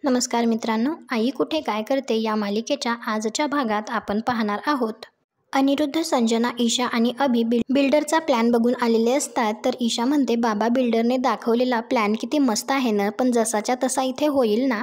नमस्कार मित्रांनो, आई कुठे काय करते या मालिकेच्या आजच्या भागात आपण पाहणार आहोत. अनिरुद्ध, संजना, ईशा आणि अभि बिल्डरचा प्लॅन बघून आलेले असतात. तर ईशा म्हणते, बाबा बिल्डरने दाखवलेला प्लॅन किती मस्त आहे ना, पण जसाच्या तसा इथे होईल ना?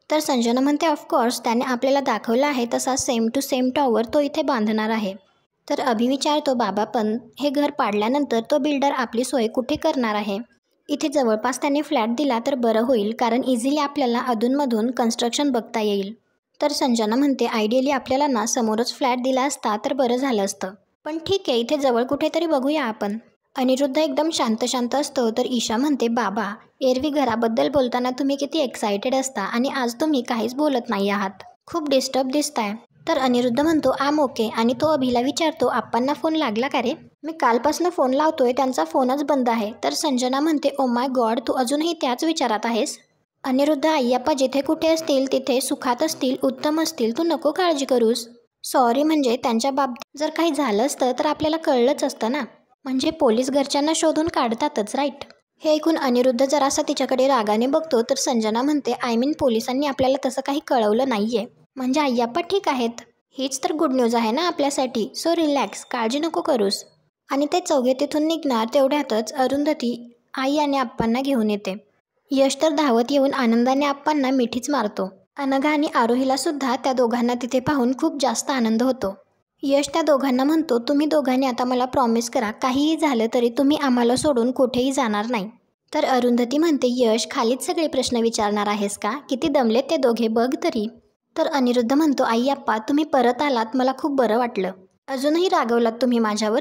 तर संजना म्हणते, ऑफकोर्स त्याने आपल्याला दाखवला आहे तसा सेम टू सेम टॉवर तो इथे बांधणार आहे. तर अभि विचारतो, बाबा पण हे घर पाडल्यानंतर तो बिल्डर आपली सोय कुठे करणार आहे? इथे जवळपास त्याने फ्लॅट दिला तर बरं होईल, कारण इझिली आपल्याला अधूनमधून कन्स्ट्रक्शन बघता येईल. तर संजना म्हणते, आयडियली आपल्याला ना समोरच फ्लॅट दिला असता तर बरं झालं असतं, पण ठीक आहे, इथे जवळ कुठेतरी बघूया आपण. अनिरुद्ध एकदम शांत असतो. तर ईशा म्हणते, बाबा एरवी घराबद्दल बोलताना तुम्ही किती एक्सायटेड असता आणि आज तुम्ही काहीच बोलत नाही आहात, खूप डिस्टर्ब दिसताय. तर अनिरुद्ध म्हणतो, आम ओके. आणि तो अभिला विचारतो, आप्पांना फोन लागला का रे? मी कालपासून फोन लावतोय, त्यांचा फोनच बंद आहे. तर संजना म्हणते, ओ माय गॉड, तू अजूनही त्याच विचारात आहेस? अनिरुद्ध, आय्यप्पा जिथे कुठे असतील तिथे सुखात असतील, उत्तम असतील, तू नको काळजी करूस. सॉरी, म्हणजे त्यांच्या बाबतीत जर काही झालं असतं तर आपल्याला कळलंच असतं ना. म्हणजे पोलीस घरच्यांना शोधून काढतातच, राईट? हे ऐकून अनिरुद्ध जरासा तिच्याकडे रागाने बघतो. तर संजना म्हणते, आय मीन पोलिसांनी आपल्याला तसं काही कळवलं नाहीये, म्हणजे आय्यप्पा ठीक आहेत. हीच तर गुड न्यूज आहे ना आपल्यासाठी. सो रिलॅक्स, काळजी नको करूस. आणि ते चौघे तिथून निघणार तेवढ्यातच अरुंधती आई आणि आप्पांना घेऊन येते. यश तर धावत येऊन आनंदाने आप्पांना मिठीच मारतो. अनघा आणि आरोहीला सुद्धा त्या दोघांना तिथे पाहून खूप जास्त आनंद होतो. यश त्या दोघांना म्हणतो, तुम्ही दोघांनी आता मला प्रॉमिस करा, काहीही झालं तरी तुम्ही आम्हाला सोडून कुठेही जाणार नाही. तर अरुंधती म्हणते, यश खालीच सगळे प्रश्न विचारणार आहेस का? किती दमलेत ते दोघे बघ तरी. तर अनिरुद्ध म्हणतो, आई आप्पा तुम्ही परत आलात, मला खूप बरं वाटलं. अजूनही रागवलात तुम्ही माझ्यावर?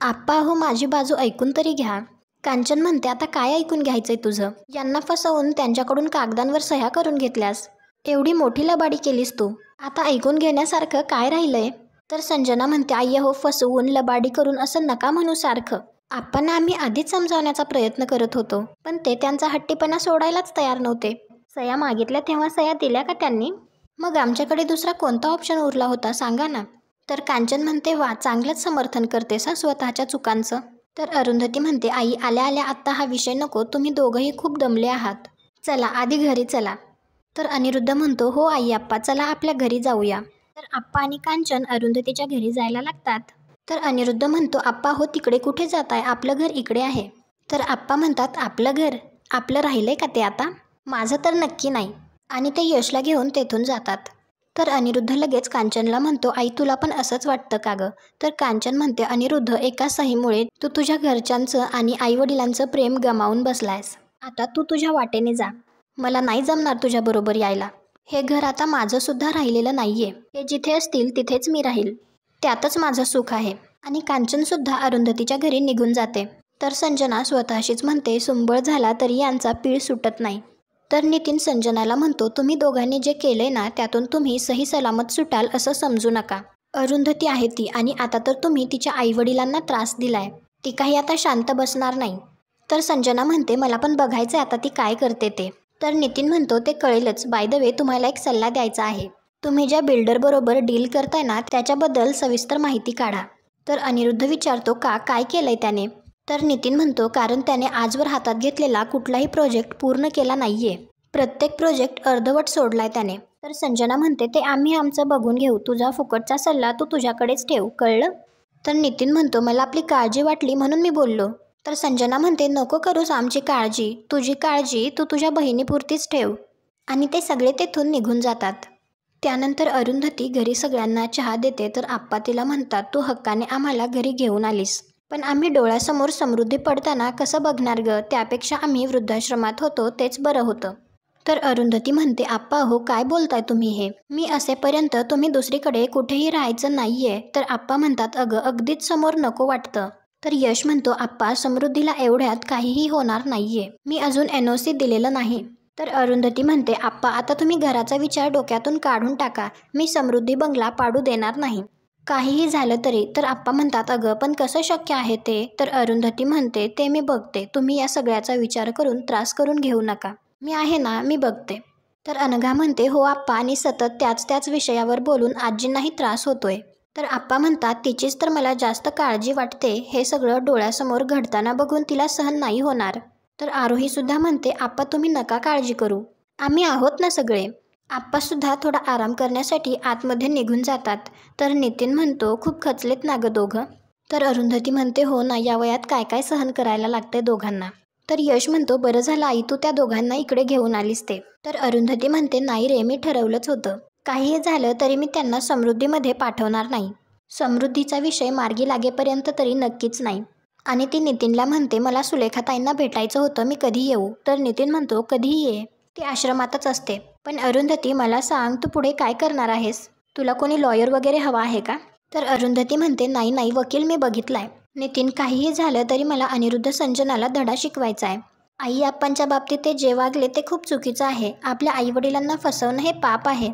आप्पा हो, माझी बाजू ऐकून तरी घ्या. कांचन म्हणते, आता काय ऐकून घ्यायचंय तुझं? यांना फसवून त्यांच्याकडून कागदांवर सह्या करून घेतल्यास, एवढी मोठी लबाडी केलीस तू, आता ऐकून घेण्यासारखं काय राहिलंय? तर संजना म्हणते, आय्य हो, फसवून लबाडी करून असं नका म्हणू सारखं. आप्पांना आम्ही आधीच समजावण्याचा प्रयत्न करत होतो, पण ते त्यांचा हट्टीपणा सोडायलाच तयार नव्हते. सह्या मागितल्या तेव्हा सह्या दिल्या का त्यांनी? मग आमच्याकडे दुसरा कोणता ऑप्शन उरला होता सांगा ना? तर कांचन म्हणते, वा, चांगलंच समर्थन करतेस हा स्वतःच्या चुकांचं. तर अरुंधती म्हणते, आई आल्या आल्या आत्ता हा विषय नको, तुम्ही दोघंही खूप दमले आहात, चला आधी घरी चला. तर अनिरुद्ध म्हणतो, हो आई आप्पा, चला आपल्या घरी जाऊया. तर आप्पा आणि कांचन अरुंधतीच्या घरी जायला लागतात. तर अनिरुद्ध म्हणतो, आप्पा हो, तिकडे कुठे जाताय? आपलं घर इकडे आहे. तर आप्पा म्हणतात, आपलं घर? आपलं राहिलंय का ते आता? माझं तर नक्की नाही. आणि ते यशला घेऊन तेथून जातात. तर अनिरुद्ध लगेच कांचनला म्हणतो, आई तुला पण असंच वाटतं का गं? तर कांचन म्हणते, अनिरुद्ध एका सहीमुळे तू तुझ्या घरच्यांचं आणि आईवडिलांचं प्रेम गमावून बसलायस. आता तू तुझ्या वाटेने जा, मला नाही जमणार तुझ्याबरोबर यायला. हे घर आता माझं सुद्धा राहिलेलं नाहीये, ते जिथे असतील तिथेच मी राहील, त्यातच माझं सुख आहे. आणि कांचन सुद्धा अरुंधतीच्या घरी निघून जाते. तर संजना स्वतःशीच म्हणते, सुंबळ झाला तरी यांचा पीळ सुटत नाही. तर नितीन संजनाला म्हणतो, तुम्ही दोघांनी जे केलंय ना, त्यातून तुम्ही सही सलामत सुटाल असं समजू नका. अरुंधती आहे ती, आणि आता तर तुम्ही तिच्या आईवडिलांना त्रास दिलाय, ती काही आता शांत बसणार नाही. तर संजना म्हणते, मला पण बघायचंय आता ती काय करते ते. तर नितीन म्हणतो, ते कळेलच. बाय द वे, तुम्हाला एक सल्ला द्यायचा आहे. तुम्ही ज्या बिल्डरबरोबर डील करताय ना, त्याच्याबद्दल सविस्तर माहिती काढा. तर अनिरुद्ध विचारतो, का, काय केलंय त्याने? तर नितीन म्हणतो, कारण त्याने आजवर हातात घेतलेला कुठलाही प्रोजेक्ट पूर्ण केला नाहीये, प्रत्येक प्रोजेक्ट अर्धवट सोडलाय त्याने. तर संजना म्हणते, ते आम्ही आमचं बघून घेऊ, तुझा फुकटचा सल्ला तू तुझ्याकडेच ठेव, कळलं? तर नितीन म्हणतो, मला आपली काळजी वाटली म्हणून मी बोललो. तर संजना म्हणते, नको करूस आमची काळजी, तुझी काळजी तू तुझ्या बहिणीपुरतीच ठेव. आणि ते सगळे तेथून निघून जातात. त्यानंतर अरुंधती घरी सगळ्यांना चहा देते. तर आप्पा तिला म्हणतात, तू हक्काने आम्हाला घरी घेऊन आलीस, पण आम्ही डोळ्यासमोर समृद्धी पडताना कसं बघणार ग? त्यापेक्षा आम्ही वृद्धाश्रमात होतो तेच बरं होतं. तर अरुंधती म्हणते, आप्पा हो, काय बोलताय तुम्ही हे? मी असेपर्यंत तुम्ही दुसरीकडे कुठेही राहायचं नाहीये. तर आप्पा म्हणतात, अगं अगदीच समोर नको वाटतं. तर यश म्हणतो, आप्पा समृद्धीला एवढ्यात काहीही होणार नाहीये, मी अजून NOC दिलेलं नाही. तर अरुंधती म्हणते, आप्पा आता तुम्ही घराचा विचार डोक्यातून काढून टाका, मी समृद्धी बंगला पाडू देणार नाही, काहीही झालं तरी. तर आप्पा म्हणतात, अगं पण कसं शक्य आहे ते? तर अरुंधती म्हणते, ते मी बघते, तुम्ही या सगळ्याचा विचार करून त्रास करून घेऊ नका, मी आहे ना, मी बघते. तर अनघा म्हणते, हो आप्पा, आणि सतत त्याच विषयावर बोलून आजींनाही त्रास होतोय. तर आप्पा म्हणतात, तिचीच तर मला जास्त काळजी वाटते, हे सगळं डोळ्यासमोर घडताना बघून तिला सहन नाही होणार. तर आरोही सुद्धा म्हणते, आप्पा तुम्ही नका काळजी करू, आम्ही आहोत ना सगळे. आप्पासुद्धा थोडा आराम करण्यासाठी आतमध्ये निघून जातात. तर नितीन म्हणतो, खूप खचलेत ना गं दोघं. तर अरुंधती म्हणते, हो ना, या वयात काय काय सहन करायला लागतंय दोघांना. तर यश म्हणतो, बरं झालं आई तू त्या दोघांना इकडे घेऊन आलीस ते. तर अरुंधती म्हणते, नाही रे, मी ठरवलंच होतं. काहीही झालं तरी मी त्यांना समृद्धीमध्ये पाठवणार नाही. समृद्धीचा विषय मार्गी लागेपर्यंत तरी नक्कीच नाही. आणि ती नितीनला म्हणते, मला सुलेखाताईंना भेटायचं होतं, मी कधी येऊ. तर नितीन म्हणतो, कधीही ये, ती आश्रमातच असते. पण अरुंधती मला सांग, तू पुढे काय करणार आहेस? तुला कोणी लॉयर वगैरे हवा आहे का? तर अरुंधती म्हणते, नाही नाही, वकील मी बघितलाय. नितीन, काहीही झालं तरी मला अनिरुद्ध संजनाला धडा शिकवायचा आहे. आई आप्पांच्या बाबतीत ते जे वागले ते खूप चुकीचं आहे. आपल्या आईवडिलांना फसवणं हे पाप आहे.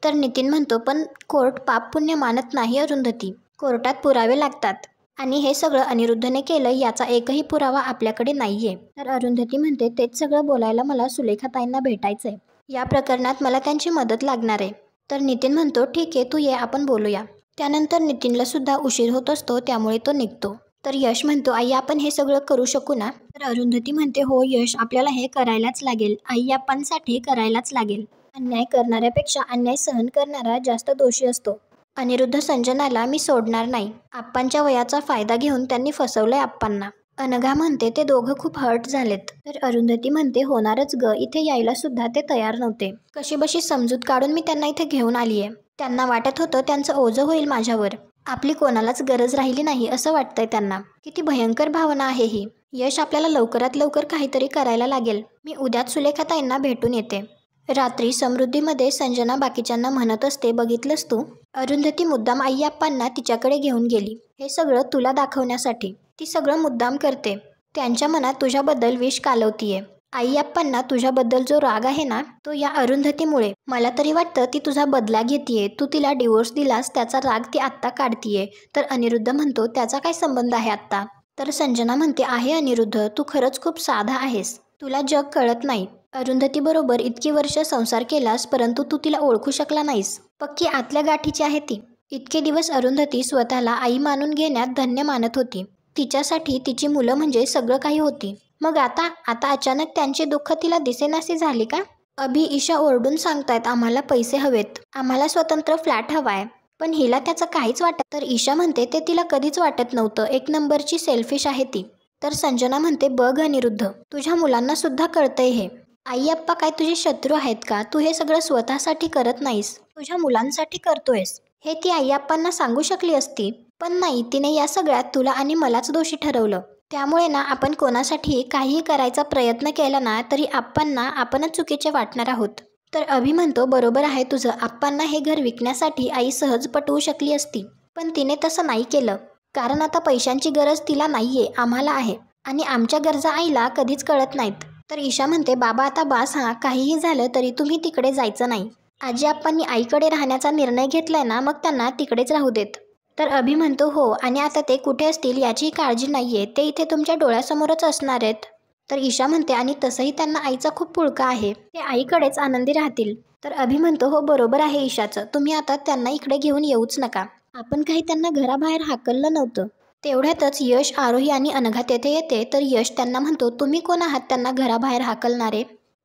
तर नितीन म्हणतो, पण कोर्ट पाप पुण्य मानत नाही अरुंधती. कोर्टात पुरावे लागतात. आणि हे सगळं अनिरुद्धने केलं याचा एकही पुरावा आपल्याकडे नाहीये. तर अरुंधती म्हणते, तेच सगळं बोलायला मला सुलेखाताईंना भेटायचंय. या प्रकरणात मला त्यांची मदत लागणार आहे. तर नितीन म्हणतो, ठीक आहे, तू ये, आपण बोलूया. त्यानंतर नितीनला सुद्धा उशीर होत असतो, त्यामुळे तो निघतो. तर यश म्हणतो, आई आपण हे सगळं करू शकू ना? तर अरुंधती म्हणते, हो यश, आपल्याला हे करायलाच लागेल. आई आप्पांसाठी करायलाच लागेल. अन्याय करणाऱ्यापेक्षा अन्याय सहन करणारा जास्त दोषी असतो. अनिरुद्ध संजनाला मी सोडणार नाही. आप्पांच्या वयाचा फायदा घेऊन त्यांनी फसवलंय आप्पांना. अनघा म्हणते, ते दोघं खूप हर्ट झालेत. तर अरुंधती म्हणते, होणारच ग, इथे यायला सुद्धा ते तयार नव्हते. कशीबशी समजूत काढून मी त्यांना इथे घेऊन आलीये. त्यांना वाटत होतं त्यांचं ओझं होईल माझ्यावर. आपली कोणालाच गरज राहिली नाही असं वाटतंय त्यांना. किती भयंकर भावना आहे ही. यश, आपल्याला लवकरात लवकर काहीतरी करायला लागेल. मी उद्याच सुलेखाताईंना भेटून येते. रात्री समृद्धीमध्ये संजना बाकीच्यांना म्हणत असते, बघितलंस तू, अरुंधती मुद्दाम आई आप्पांना तिच्याकडे घेऊन गेली. हे सगळं तुला दाखवण्यासाठी. ती सगळं मुद्दाम करते. त्यांच्या मनात तुझ्याबद्दल विष कालवतीये. आई आप्पांना तुझ्याबद्दल जो राग आहे ना, तो या अरुंधतीमुळे. मला तरी वाटतं ती तुझा बदला घेतीये. तू तिला डिवोर्स दिलास त्याचा राग ती आत्ता काढतीये. तर अनिरुद्ध म्हणतो, त्याचा काय संबंध आहे आत्ता? तर संजना म्हणते, आहे अनिरुद्ध, तू खरंच खूप साधा आहेस. तुला जग कळत नाही. अरुंधती बरोबर इतकी वर्ष संसार केलास, परंतु तू तिला ओळखू शकला नाहीस. पक्की आतल्या गाठीची आहे ती. इतके दिवस अरुंधती स्वतःला आई मानून घेण्यात धन्य मानत होती. तिच्यासाठी तिची मुलं म्हणजे सगळं काही होती. मग आता अचानक त्यांचे दुःख तिला दिसेनासे झाले का? अभि, ईशा ओरडून सांगतायत, आम्हाला पैसे हवेत, आम्हाला स्वतंत्र फ्लॅट हवाय. पण हिला त्याचं काहीच वाटत. तर ईशा म्हणते, ते तिला कधीच वाटत नव्हतं. एक नंबरची सेल्फिश आहे ती. तर संजना म्हणते, बघ अनिरुद्ध, तुझ्या मुलांना सुद्धा कळतंय हे. आई आप्पा काय तुझे शत्रू आहेत का? तू हे सगळं स्वतःसाठी करत नाहीस, तुझ्या मुलांसाठी करतोयस. हे ती आई आप्पांना सांगू शकली असती, पण नाही, तिने या सगळ्यात तुला आणि मलाच दोषी ठरवलं. त्यामुळे ना, आपण कोणासाठी काहीही करायचा प्रयत्न केला ना, तरी आप्पांना आपणच चुकीचे वाटणार आहोत. तर अभि म्हणतो, बरोबर आहे तुझं, आप्पांना हे घर विकण्यासाठी आई सहज पटवू शकली असती. पण तिने तसं नाही केलं. कारण आता पैशांची गरज तिला नाहीये, आम्हाला आहे. आणि आमच्या गरजा आईला कधीच कळत नाहीत. तर ईशा म्हणते, बाबा आता बास हा, काहीही झालं तरी तुम्ही तिकडे जायचं नाही. आजी आप्पांनी आईकडे राहण्याचा निर्णय घेतलाय ना, मग त्यांना तिकडेच राहू देत. तर अभि म्हणतो, हो, आणि आता ते कुठे असतील याची काळजी नाहीये, ते इथे तुमच्या डोळ्यासमोरच असणार आहेत. तर ईशा म्हणते, आणि तसंही त्यांना आईचा खूप पुळका आहे, ते आईकडेच आनंदी राहतील. तर अभि म्हणतो, हो बरोबर आहे ईशाचं, तुम्ही आता त्यांना इकडे घेऊन येऊच नका. आपण काही त्यांना घराबाहेर हाकललं नव्हतं. तेवढ्यातच यश, आरोही आणि अनघा तेथे येते. तर यश त्यांना म्हणतो, तुम्ही कोण आहात त्यांना घराबाहेर हाकलणारे?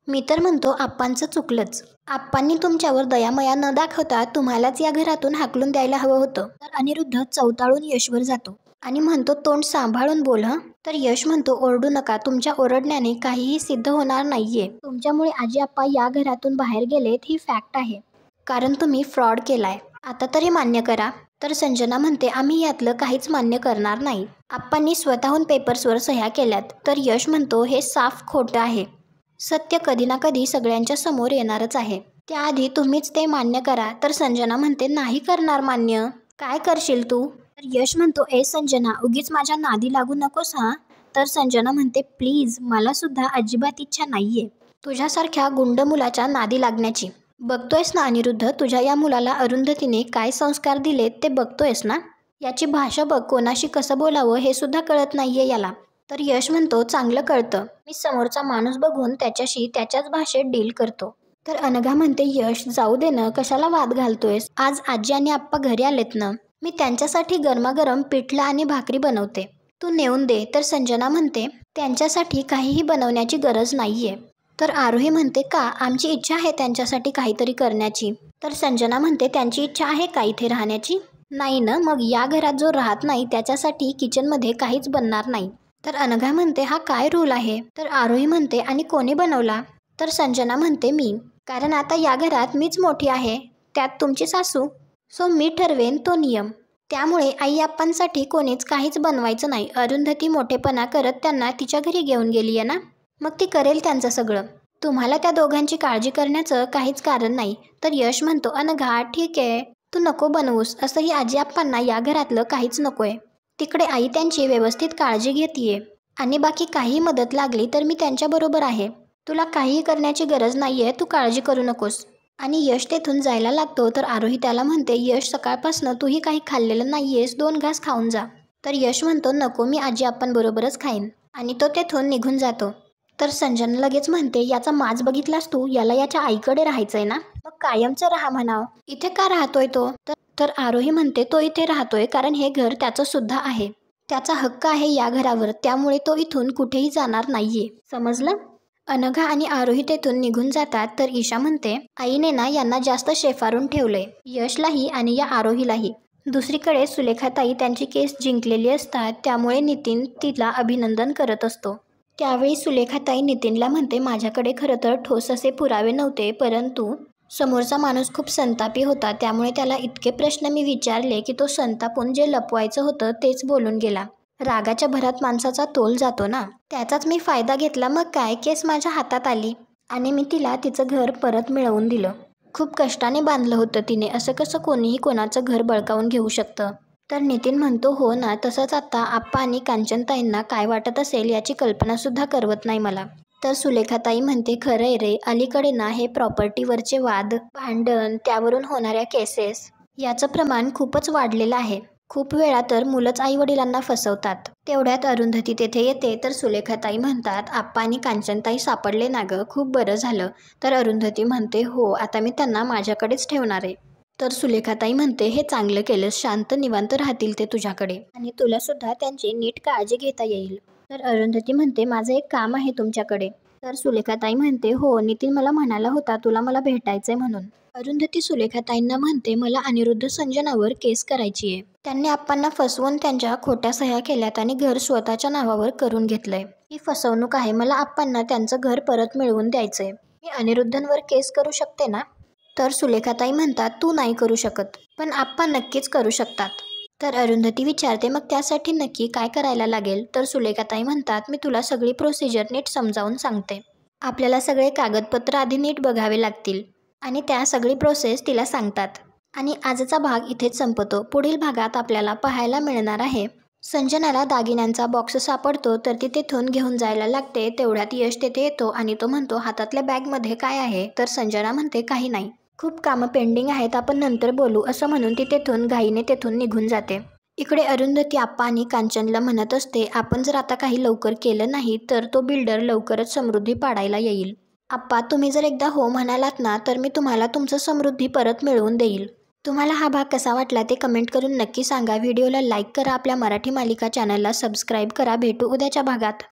मी तर म्हणतो, आप्पांचं चुकलंच. आप्पांनी तुमच्यावर दयामया न दाखवता तुम्हालाच या घरातून हाकलून द्यायला हवं होतं. तर अनिरुद्ध चवताळून यशवर जातो आणि म्हणतो, तोंड सांभाळून बोल हं. तर यश म्हणतो, ओरडू नका, तुमच्या ओरडण्याने काहीही सिद्ध होणार नाहीये. तुमच्यामुळे आजी आप्पा या घरातून बाहेर गेलेत ही फॅक्ट आहे. कारण तुम्ही फ्रॉड केलाय. आता तरी मान्य करा. तर संजना म्हणते, आम्ही यातलं काहीच मान्य करणार नाही. आप्पांनी स्वतःहून पेपर्सवर सह्या केल्यात. तर यश म्हणतो, हे साफ खोटं आहे. सत्य कधी ना कधी सगळ्यांच्या समोर येणारच आहे. त्याआधी तुम्हीच ते मान्य करा. तर संजना म्हणते, नाही करणार मान्य. काय करशील तू? तर यश म्हणतो, ए संजना, उगीच माझ्या नादी लागू नकोस हा. तर संजना म्हणते, प्लीज, मला सुद्धा अजिबात इच्छा नाहीये तुझ्यासारख्या गुंड मुलाच्या नादी लागण्याची. बघतोयस ना अनिरुद्ध, तुझ्या या मुलाला अरुंधतीने काय संस्कार दिलेत ते बघतोयस ना. याची भाषा बघ, कोणाशी कसं बोलावं हे सुद्धा कळत नाहीये याला. तर यश म्हणतो, चांगलं कळतं, मी समोरचा माणूस बघून त्याच्याशी त्याच्याच भाषेत डील करतो. तर अनघा म्हणते, यश जाऊ दे ना, कशाला वाद घालतोयस? आज आजी आणि आप्पा घरी आलेत ना, मी त्यांच्यासाठी गरमागरम पिठलं आणि भाकरी बनवते, तू नेऊन दे. तर संजना म्हणते, त्यांच्यासाठी काहीही बनवण्याची गरज नाहीये. तर आरोही म्हणते का आमची इच्छा आहे त्यांच्यासाठी काहीतरी करण्याची. तर संजना म्हणते त्यांची इच्छा आहे का इथे राहण्याची? नाही ना, मग या घरात जो राहत नाही त्याच्यासाठी किचनमध्ये काहीच बनणार नाही. तर अनघा म्हणते हा काय रूल आहे? तर आरोही म्हणते आणि कोणी बनवला? तर संजना म्हणते मी, कारण आता या घरात मीच मोठी आहे, त्यात तुमची सासू, सो मी ठरवेन तो नियम. त्यामुळे आई आप्पांसाठी कोणीच काहीच बनवायचं नाही. अरुंधती मोठेपणा करत त्यांना तिच्या घरी घेऊन गेली आहे ना, मग ती करेल त्यांचं सगळं. तुम्हाला त्या दोघांची काळजी करण्याचं काहीच कारण नाही. तर यश म्हणतो अनघा ठीक आहे, तू नको बनवूस, असंही आजी आप्पांना या घरातलं काहीच नकोय. तिकडे आई त्यांची व्यवस्थित काळजी घेतीये आणि बाकी काही मदत लागली तर मी त्यांच्याबरोबर आहे. तुला काहीही करण्याची गरज नाहीये, तू काळजी करू नकोस. आणि यश तेथून जायला लागतो तर आरोही त्याला म्हणते यश सकाळपासनं तूही काही खाल्लेलं नाहीयेस, 2 घास खाऊन जा. तर यश म्हणतो नको, मी आजी आप्पांबरोबरच खाईन. आणि तो तेथून निघून जातो. तर संजना लगेच म्हणते याचा माज बघितलास तू, याला याच्या आईकडे राहायचंय ना, मग कायमचं राहा म्हणाव, इथे का राहतोय तो? तर आरोही म्हणते तो इथे राहतोय कारण हे घर त्याचं सुद्धा आहे, त्याचा हक्क आहे या घरावर, त्यामुळे तो इथून कुठेही जाणार नाहीये, समजलं? अनघा आणि आरोही तेथून निघून जातात. तर ईशा म्हणते आईने ना यांना जास्त शेफारून ठेवलंय, यशलाही आणि या आरोहीलाही. दुसरीकडे सुलेखाताई त्यांची केस जिंकलेली असतात, त्यामुळे नितीन तिला अभिनंदन करत असतो. त्यावेळी सुलेखाताई नितीनला म्हणते माझ्याकडे खरं तर ठोस असे पुरावे नव्हते, परंतु समोरचा माणूस खूप संतापी होता, त्यामुळे त्याला इतके प्रश्न मी विचारले की तो संतापून जे लपवायचं होतं तेच बोलून गेला. रागाच्या भरात माणसाचा तोल जातो ना, त्याचाच मी फायदा घेतला. मग काय, केस माझ्या हातात आली आणि मी तिला तिचं घर परत मिळवून दिलं. खूप कष्टाने बांधलं होतं तिने, असं कसं कोणीही कोणाचं घर बळकावून घेऊ शकतं? तर नितीन म्हणतो हो ना, तसंच आता आप्पा आणि कांचनताईंना काय वाटत असेल याची कल्पनासुद्धा करवत नाही मला. तर सुलेखाताई म्हणते खरंय रे, अलीकडे ना हे प्रॉपर्टीवरचे वाद, भांडण, त्यावरून होणाऱ्या केसेस याचं प्रमाण खूपच वाढलेलं आहे. खूप वेळा तर मुलंच आईवडिलांना फसवतात. तेवढ्यात अरुंधती तेथे येते. तर सुलेखाताई म्हणतात आप्पा आणि कांचनताई सापडले ना गं, खूप बरं झालं. तर अरुंधती म्हणते हो, आता मी त्यांना माझ्याकडेच ठेवणार आहे. तर सुलेखाताई म्हणते हे चांगलं केलंस, शांत निवांत राहतील ते तुझ्याकडे आणि तुला सुद्धा त्यांची नीट काळजी घेता येईल. तर अरुंधती म्हणते माझं एक काम आहे तुमच्याकडे. तर सुलेखाताई म्हणते हो, नितीन मला म्हणाला होता तुला मला भेटायचंय म्हणून. अरुंधती सुलेखाताईंना म्हणते मला अनिरुद्ध संजनावर केस करायची आहे. त्यांनी आप्पांना फसवून त्यांच्या खोट्या सह्या केल्यात आणि घर स्वतःच्या नावावर करून घेतलंय. ही फसवणूक आहे. मला आप्पांना त्यांचं घर परत मिळवून द्यायचंय. मी अनिरुद्धंवर केस करू शकते ना? तर सुलेखाताई म्हणतात तू नाही करू शकत, पण आप्पा नक्कीच करू शकतात. तर अरुंधती विचारते मग त्यासाठी नक्की काय करायला लागेल? तर सुलेखाताई म्हणतात मी तुला सगळी प्रोसिजर नीट समजावून सांगते. आपल्याला सगळे कागदपत्र आधी नीट बघावे लागतील आणि त्या सगळी प्रोसेस तिला सांगतात. आणि आजचा भाग इथेच संपतो. पुढील भागात आपल्याला पाहायला मिळणार आहे संजनाला दागिन्यांचा बॉक्स सापडतो तर ती तेथून घेऊन जायला लागते. तेवढ्यात यश तेथे येतो आणि तो म्हणतो हातातल्या बॅगमध्ये काय आहे? तर संजना म्हणते काही नाही, खूप कामं पेंडिंग आहेत, आपण नंतर बोलू, असं म्हणून ती तेथून घाईने तेथून निघून जाते. इकडे अरुंधती आप्पा आणि कांचनला म्हणत असते आपण जर आता काही लवकर केलं नाही तर तो बिल्डर लवकरच समृद्धी पाडायला येईल. आप्पा तुम्ही जर एकदा हो म्हणालात ना तर मी तुम्हाला तुमचं समृद्धी परत मिळवून देईल. तुम्हाला हा भाग कसा वाटला ते कमेंट करून नक्की सांगा. व्हिडिओला लाईक करा, आपल्या मराठी मालिका चॅनलला सबस्क्राईब करा. भेटू उद्याच्या भागात.